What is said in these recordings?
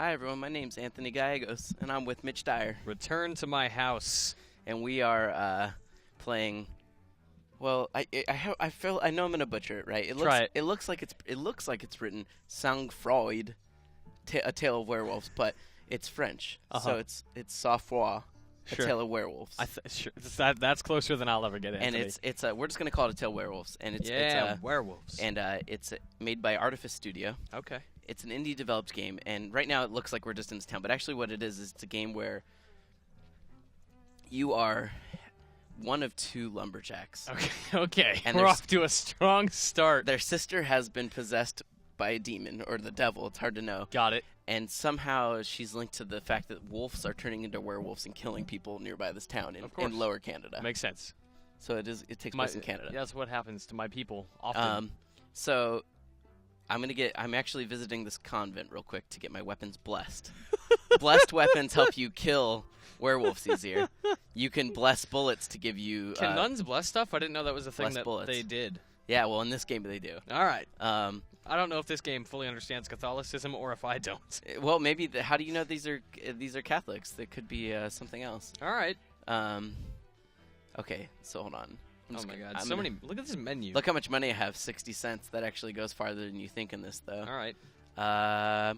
Hi everyone, my name's Anthony Gallegos, and I'm with Mitch Dyer, Return to my house. and we are playing. Well, I know I'm gonna butcher it, right? Try it. It looks like it's written Sang-Froid, A Tale of Werewolves, but it's French, so it's Sang-Froid, A Tale of Werewolves. That's closer than I'll ever get. Anthony. And it's we're just gonna call it A Tale of Werewolves, and it's werewolves. And it's made by Artifice Studio. Okay. It's an indie developed game, and right now it looks like we're just in this town, but actually what it is it's a game where you are one of two lumberjacks. Okay. And we're off to a strong start. Their sister has been possessed by a demon, or the devil, it's hard to know. Got it. And somehow she's linked to the fact that wolves are turning into werewolves and killing people nearby this town in Lower Canada. Makes sense. So it takes place in Canada. That's what happens to my people often. So I'm actually visiting this convent real quick to get my weapons blessed. Blessed weapons help you kill werewolves easier. You can bless bullets to give you... Can nuns bless stuff? I didn't know that was a thing that they did. Yeah, well, in this game they do. All right. I don't know if this game fully understands Catholicism or if I don't. Well, maybe... how do you know these are Catholics? They could be something else. All right. Okay, so hold on. Oh my God! Look at this menu. Look how much money I have. 60 cents. That actually goes farther than you think in this, though. All right. I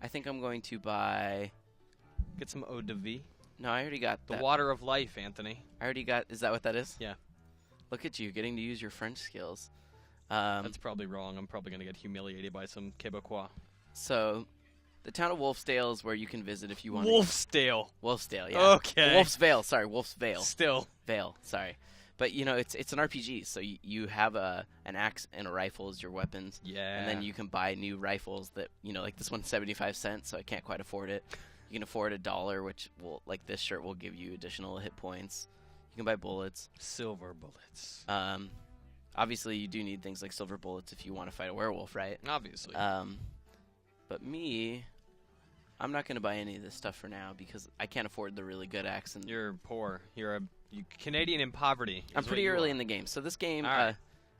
think I'm going to buy. Get some eau de vie. No, I already got the water of life, Anthony. I already got. Is that what that is? Yeah. Look at you getting to use your French skills. That's probably wrong. I'm probably gonna get humiliated by some Quebecois. So, the town of Wolfsdale is where you can visit if you want. Wolfsdale. Wolfsdale. Yeah. Okay. Wolf's Vale. Sorry, Wolf's Vale. Still. Vale. Sorry. But, you know, it's an RPG, so you have an axe and a rifle as your weapons. Yeah. And then you can buy new rifles that, you know, like this one's 75 cents, so I can't quite afford it. You can afford $1, which will, like this shirt will give you additional hit points. You can buy bullets. Silver bullets. Obviously, you do need things like silver bullets if you want to fight a werewolf, right? Obviously. But me, I'm not going to buy any of this stuff for now because I can't afford the really good axe. And you're poor. You're a Canadian in poverty. I'm pretty early in the game. So this game, A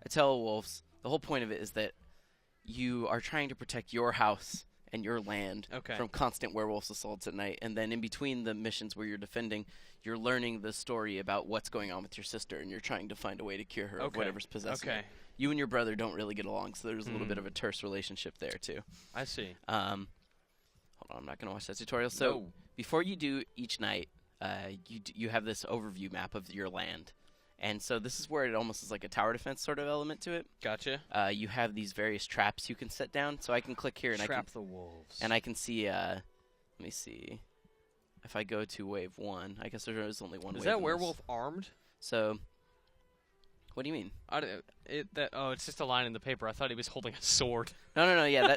Tale of Wolves, the whole point of it is that you are trying to protect your house and your land from constant werewolf assaults at night. And then in between the missions where you're defending, you're learning the story about what's going on with your sister, and you're trying to find a way to cure her of whatever's possessing her. You and your brother don't really get along, so there's a little bit of a terse relationship there, too. I see. Hold on, I'm not going to watch that tutorial. So before you do each night, you have this overview map of your land. And so this is where it almost is like a tower defense sort of element to it. Gotcha. You have these various traps you can set down. So I can click here and Trap the wolves. And I can see, let me see. If I go to wave 1, I guess there is only one wave. Is that werewolf armed? So, what do you mean? It's just a line in the paper. I thought he was holding a sword. No, yeah,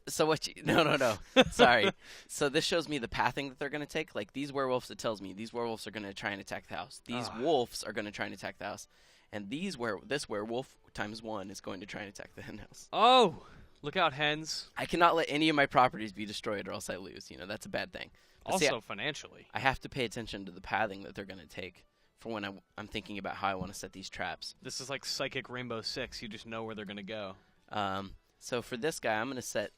so what no. Sorry. So this shows me the pathing that they're going to take. Like these werewolves, it tells me these werewolves are going to try and attack the house. These wolves are going to try and attack the house. And this werewolf times 1 is going to try and attack the hen house. Oh, look out, hens. I cannot let any of my properties be destroyed or else I lose. You know, that's a bad thing. But also financially. I have to pay attention to the pathing that they're going to take for when I'm thinking about how I want to set these traps. This is like Psychic Rainbow Six. You just know where they're going to go. So for this guy, I'm going to set...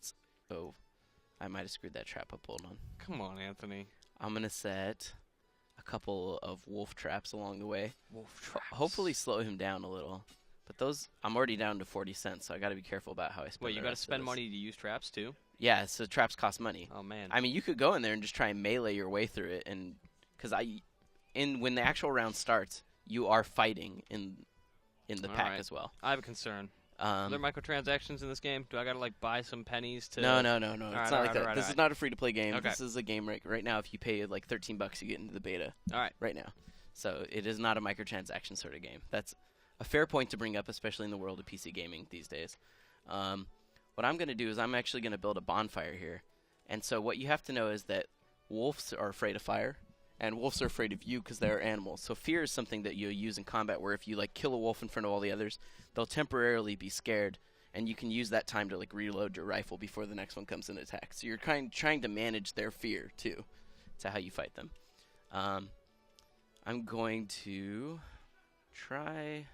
Oh, I might have screwed that trap up. Hold on. Come on, Anthony. I'm going to set a couple of wolf traps along the way. Wolf traps. Hopefully slow him down a little. But those... I'm already down to 40 cents, so I got to be careful about how I spend. Wait, you got to spend money to use traps, too? Yeah, so traps cost money. Oh, man. I mean, you could go in there and just try and melee your way through it. And because when the actual round starts, you are fighting in the pack as well. I have a concern. Are there microtransactions in this game? Do I gotta like buy some pennies to? No. It's not like that. This is not a free-to-play game. This is a game right now. If you pay like $13, you get into the beta. All right. Right now, so it is not a microtransaction sort of game. That's a fair point to bring up, especially in the world of PC gaming these days. What I'm gonna do is I'm actually gonna build a bonfire here, and so what you have to know is that wolves are afraid of fire. And wolves are afraid of you because they're animals. So fear is something that you'll use in combat where if you like kill a wolf in front of all the others, they'll temporarily be scared. And you can use that time to like reload your rifle before the next one comes in and attacks. So you're trying to manage their fear too. That's how you fight them. I'm going to try...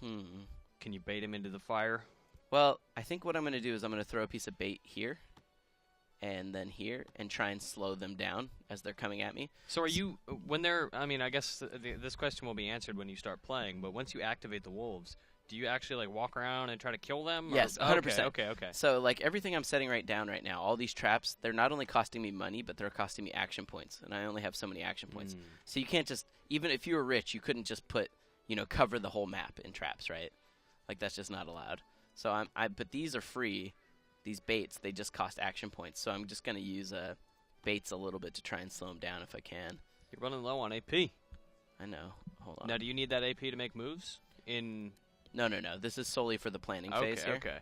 Can you bait him into the fire? Well, I think what I'm going to do is I'm going to throw a piece of bait here and then here and try and slow them down as they're coming at me. So are you, when they're, I mean, I guess this question will be answered when you start playing, but once you activate the wolves, do you actually like walk around and try to kill them? Yes, 100%. Okay. So like everything I'm setting right now, all these traps, they're not only costing me money, but they're costing me action points, and I only have so many action points. So you can't just, even if you were rich, you couldn't just put, cover the whole map in traps, right? Like that's just not allowed. So but these are free. These baits, they just cost action points. So I'm just going to use baits a little bit to try and slow them down if I can. You're running low on AP. I know. Hold on. Now, do you need that AP to make moves? No. This is solely for the planning phase here. Okay.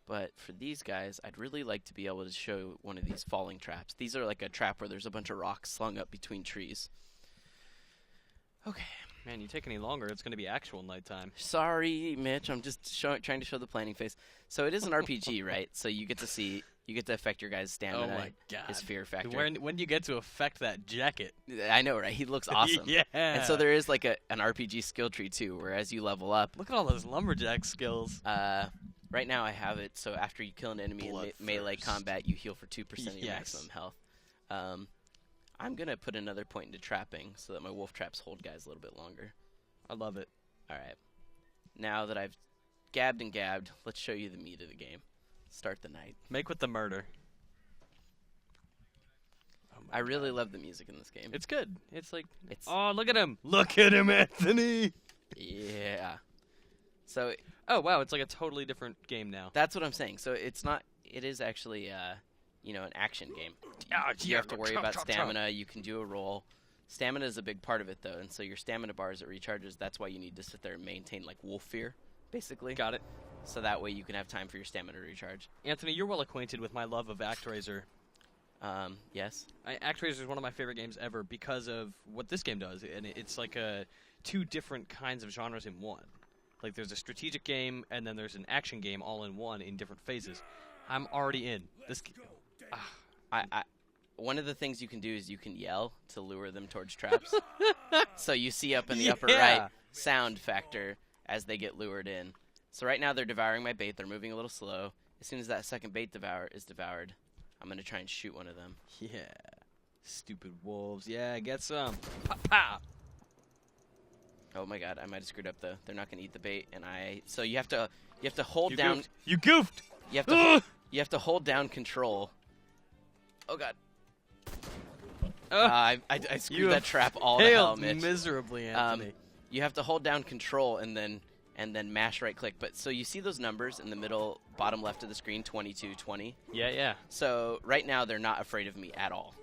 But for these guys, I'd really like to be able to show one of these falling traps. These are like a trap where there's a bunch of rocks slung up between trees. Okay. Man, you take any longer, it's going to be actual nighttime. Sorry, Mitch. I'm just trying to show the planning phase. So it is an RPG, right? So you get to affect your guy's stamina. Oh my god. His fear factor. When do you get to affect that jacket? I know, right? He looks awesome. Yeah. And so there is like an RPG skill tree too, where as you level up. Look at all those lumberjack skills. Right now I have it. So after you kill an enemy in melee combat, you heal for 2% of your maximum health. I'm going to put another point into trapping so that my wolf traps hold guys a little bit longer. I love it. All right. Now that I've gabbed and gabbed, let's show you the meat of the game. Start the night. Make with the murder. I really love the music in this game. It's good. Oh, look at him. Look at him, Anthony. Yeah. So. Oh, wow. It's like a totally different game now. That's what I'm saying. So it is actually, an action game. You have to worry about stamina. You can do a roll. Stamina is a big part of it, though, and so your stamina bar as it recharges, that's why you need to sit there and maintain, like, wolf fear, basically. Got it. So that way you can have time for your stamina to recharge. Anthony, you're well acquainted with my love of ActRaiser. Yes. ActRaiser is one of my favorite games ever because of what this game does, and it's like two different kinds of genres in one. Like, there's a strategic game, and then there's an action game all in one in different phases. I'm already in. One of the things you can do is you can yell to lure them towards traps. So you see up in the upper right sound factor as they get lured in. So right now they're devouring my bait. They're moving a little slow. As soon as that second bait is devoured, I'm going to try and shoot one of them. Yeah. Stupid wolves. Yeah, get some. Pop, pop. Oh my god, I might have screwed up though. They're not going to eat the bait, and so you have to hold down. Goofed. You goofed. You have to hold down control. Oh god. I screwed that trap all to hell, Mitch. Miserably, Anthony. You have to hold down control and then mash right click. But so you see those numbers in the middle, bottom left of the screen, 22, 20. Yeah. So right now they're not afraid of me at all.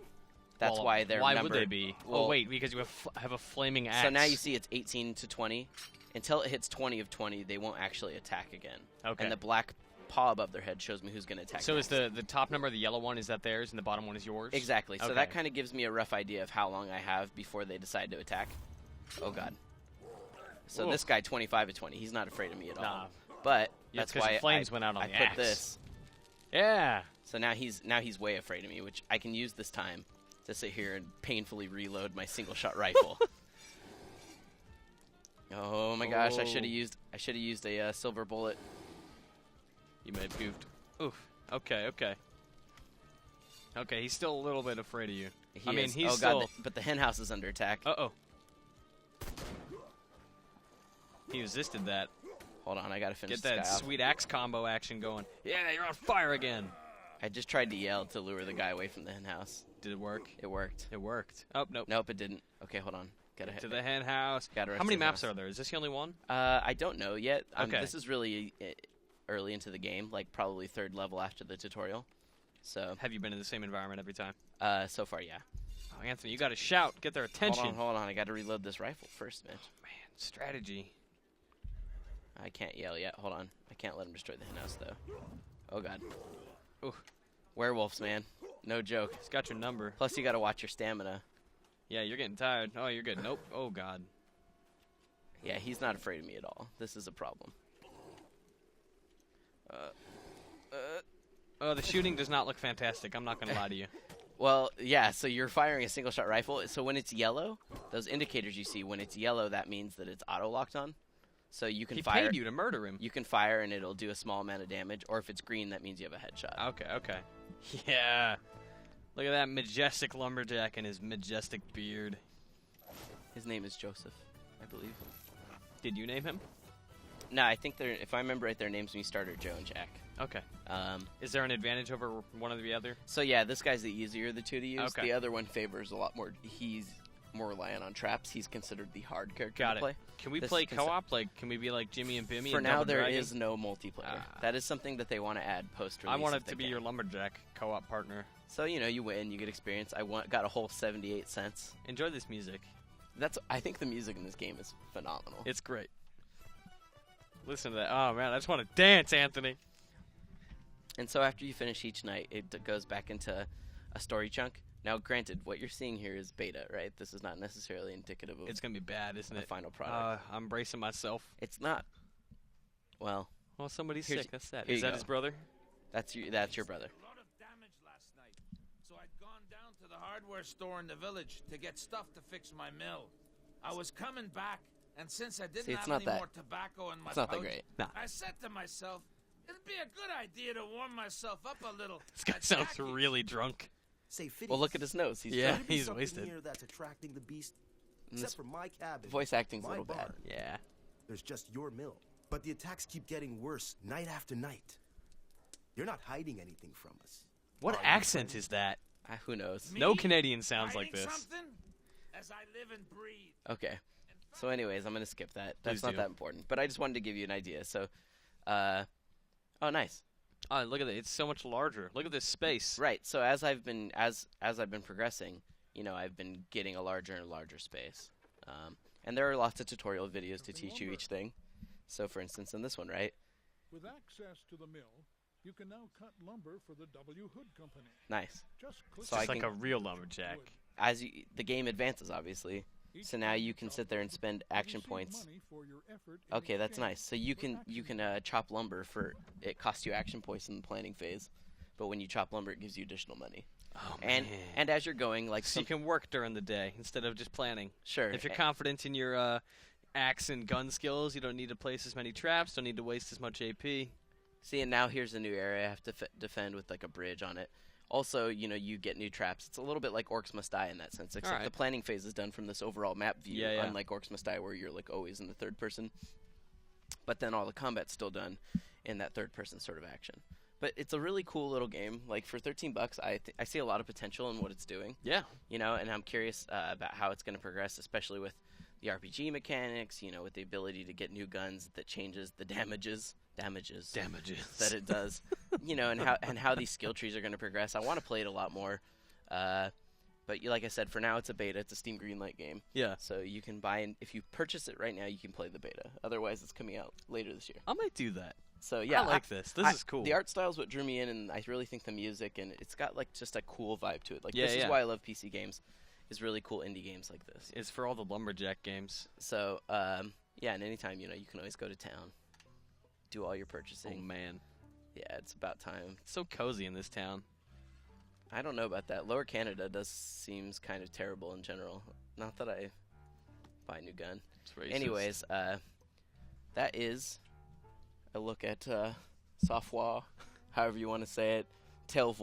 That's why they're Why numbered. would they be? Well, wait, because you have a flaming axe. So now you see it's 18 to 20. Until it hits 20 of 20, they won't actually attack again. Okay. And the black paw above their head shows me who's going to attack. So next. is the top number, the yellow one, is that theirs, and the bottom one is yours? Exactly. Okay. So that kind of gives me a rough idea of how long I have before they decide to attack. Oh god. So this guy, 25 to 20, he's not afraid of me at all. But that's why flames went out on I the put axe. this. Yeah. So now he's way afraid of me, which I can use this time to sit here and painfully reload my single shot rifle. Oh my gosh! I should have used a silver bullet. You may have goofed. Oof. Okay. Okay, he's still a little bit afraid of you. He's still... God, but the hen house is under attack. Uh-oh. He resisted that. Hold on, I gotta finish this guy. Get that sweet axe combo action going. Yeah, you're on fire again. I just tried to yell to lure the guy away from the hen house. Did it work? It worked. It worked. Oh, nope. Nope, it didn't. Okay, hold on. Get to the hen house. How many maps are there? Is this the only one? I don't know yet. Okay. This is really early into the game, like probably third level after the tutorial. So. Have you been in the same environment every time? So far, yeah. Oh, Anthony, you got to shout. Get their attention. Hold on. I got to reload this rifle first, Mitch. Oh, man, strategy. I can't yell yet. Hold on. I can't let him destroy the hen house, though. Oh, God. Ooh. Werewolves, man. No joke. He's got your number. Plus, you got to watch your stamina. Yeah, you're getting tired. Oh, you're good. Nope. Oh, God. Yeah, he's not afraid of me at all. This is a problem. The shooting does not look fantastic. I'm not going to lie to you. Well, yeah, so you're firing a single-shot rifle. So when it's yellow, those indicators you see, when it's yellow, that means that it's auto-locked on. So you can He fire. paid you to murder him. You can fire and it'll do a small amount of damage, or if it's green, that means you have a headshot. Okay. Yeah. Look at that majestic lumberjack and his majestic beard. His name is Joseph, I believe. Did you name him? No, I think if I remember right, their names when you start are Joe and Jack. Okay. Is there an advantage over one or the other? So yeah, this guy's the easier of the two to use. Okay. The other one favors a lot more. He's more reliant on traps. He's considered the hard character Got to it. play. Can we This play is consider- co-op? Like, can we be like Jimmy and Bimmy? For and now, Double there Dragon? is no multiplayer. Ah. That is something that they want to add post-release. I want if it they to be can. your lumberjack co-op partner. So you win, you get experience. Got a whole 78 cents. Enjoy this music. I think the music in this game is phenomenal. It's great. Listen to that. Oh man, I just want to dance, Anthony. And so after you finish each night, it goes back into a story chunk. Now, granted, what you're seeing here is beta, right? This is not necessarily indicative of It's gonna be bad, isn't the it? final product. I'm bracing myself. It's not. Well, Well, somebody's Here's- sick. That's sad. here Is you that go. his brother? that's your brother. A lot of damage last night, so I'd gone down to the hardware store in the village to get stuff to fix my mill. I was coming back, and since I didn't See, it's have not any that- more tobacco in my It's not that pouch, great. Nah. I said to myself, it'd be a good idea to warm myself up a little. This guy at sounds Jackie's. really drunk. Say, Phineas, Well, look at his nose. He's Yeah. could it be he's something wasted. Here that's attracting the beast. And Except this for my cabin, voice acting's a my little bad. barn, Yeah. there's just your mill. But the attacks keep getting worse night after night. You're not hiding anything from us. What Are you, accent friend? is that? Who knows? Me? No Canadian sounds like Hiding this. something? As I live and breathe. Okay. So, anyways, I'm gonna skip that. That's Please not do. that important. But I just wanted to give you an idea. So, oh, nice. Oh, look at it. It's so much larger. Look at this space. Right. So as I've been progressing, I've been getting a larger and larger space. And there are lots of tutorial videos to teach you each thing. So, for instance, in this one, right? With access to the mill, you can now cut lumber for the W. Hood Company. Nice. Just click So I Just like can- a real lumberjack. As the game advances, obviously. Each So now you lumber can chop sit there and spend will action receive points. money for your effort in Okay, that's exchange nice. So you for can action. chop lumber for it costs you action points in the planning phase, but when you chop lumber, it gives you additional money. Oh, And man. and as you're going, like So you can work during the day instead of just planning. sure, If you're confident in your axe and gun skills, you don't need to place as many traps, don't need to waste as much AP. see, and now here's a new area I have to defend with like a bridge on it. Also, you get new traps. It's a little bit like Orcs Must Die in that sense, except the Alright. planning phase is done from this overall map view, Yeah, yeah. unlike Orcs Must Die where you're like always in the third person. But then all the combat's still done in that third person sort of action. But it's a really cool little game. Like for $13, I see a lot of potential in what it's doing. Yeah. And I'm curious about how it's going to progress, especially with the RPG mechanics. With the ability to get new guns that changes the damages that it does. And how these skill trees are going to progress. I want to play it a lot more. But like I said, for now it's a beta. It's a Steam Greenlight game. Yeah. So you can buy, and if you purchase it right now, you can play the beta. Otherwise, it's coming out later this year. I might do that. So yeah, I like this. This is cool. The art style is what drew me in, and I really think the music, and it's got like just a cool vibe to it. Like Yeah, this is yeah. why I love PC games, is really cool indie games like this. It's for all the lumberjack games. So yeah, and anytime you can always go to town, do all your Oh purchasing. man, Yeah, it's about time. it's so cozy in this town. I don't know about that. Lower Canada seems kind of terrible in general. Not that I buy a new gun. It's racist. Anyways, that is a look at Sang-Froid, however you want to say it, Tale of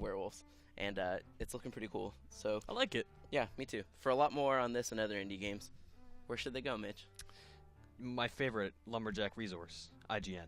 Werewolves, and it's looking pretty cool. So I like it. yeah, me too. For a lot more on this and other indie games, where should they go, Mitch? My favorite lumberjack resource, IGN.